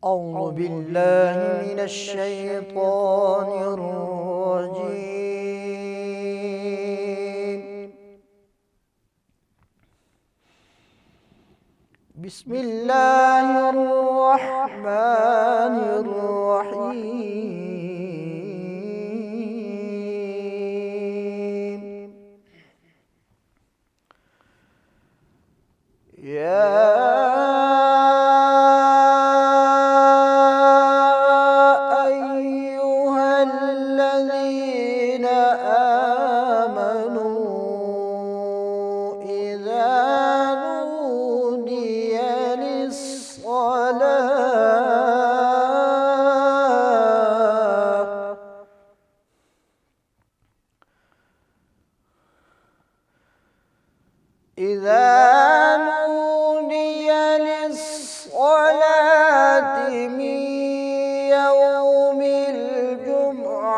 أعوذ بالله من الشيطان الرجيم. بسم الله الرحمن الرحيم. إذا نودي للصلاة من يوم الجمعة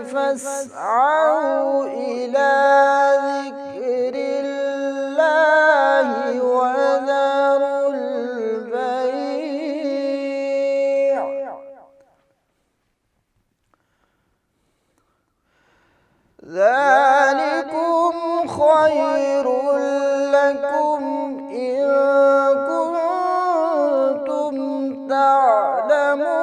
فاسعوا إلى ذكر الله وذروا البيع ذلكم خير لكم إن كنتم تعلمون.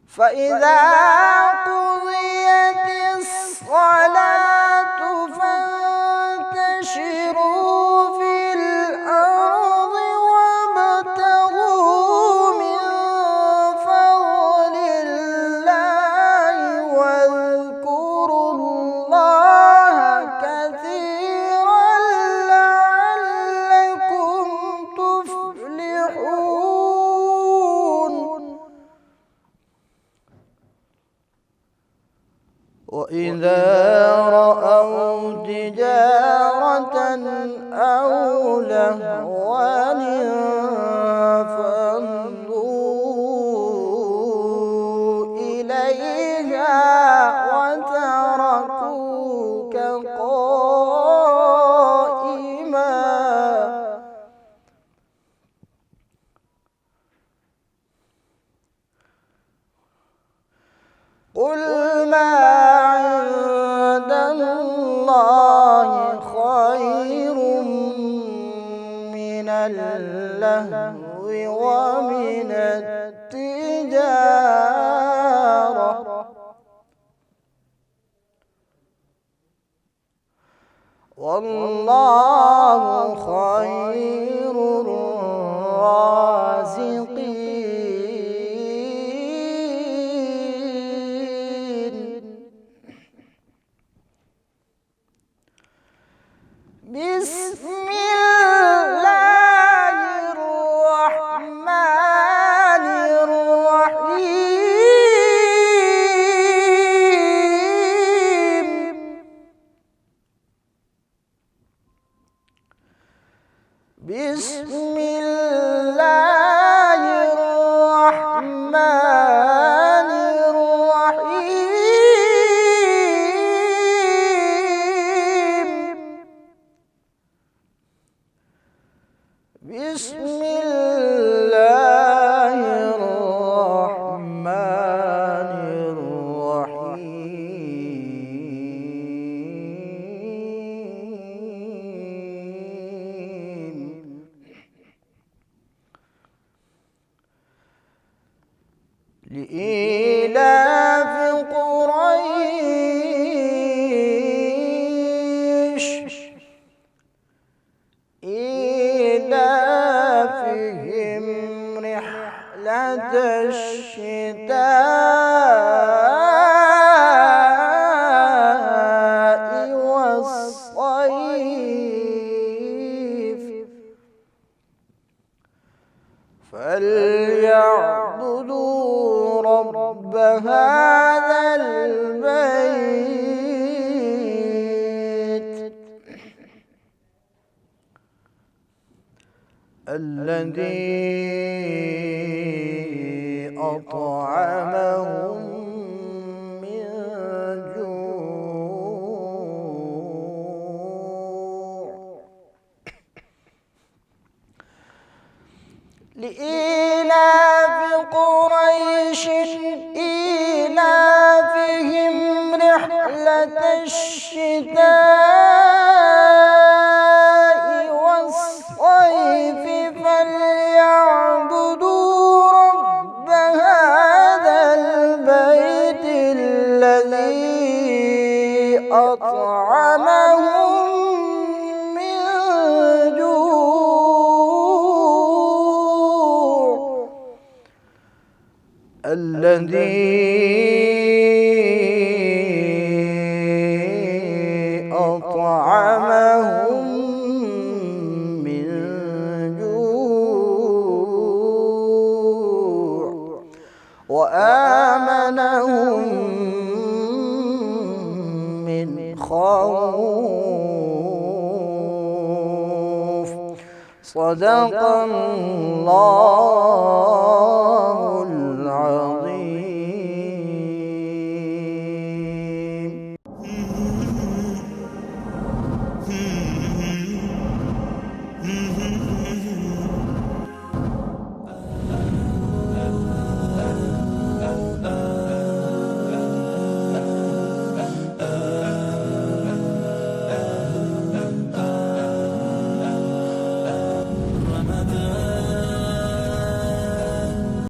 فإذا قضيت الصلاة فانتشروا في الأرض وابتغوا من فضل الله واذكروا الله كثيرا لعلكم تفلحون. وإذا رأوا تجارة أو لهوا انفضوا إليها وتركوك قائما. قل ما عند الله خير من اللهو ومن التجارة والله خير الرازقين. بسم الله الرحمن الرحيم. بسم الله الرحمن الرحيم. بسم الله الرحمن الرحيم. لإيلاف قريش إيلافهم رحلة الشتاء والصيف فليعبدوا رب هذا البيت الذي أطعمهم من جوع رحلة الشتاء والصيف فليعبدوا رب هذا البيت الذي أطعمهم من جوع أطعمهم من جوع وآمنهم من خوف. صدق الله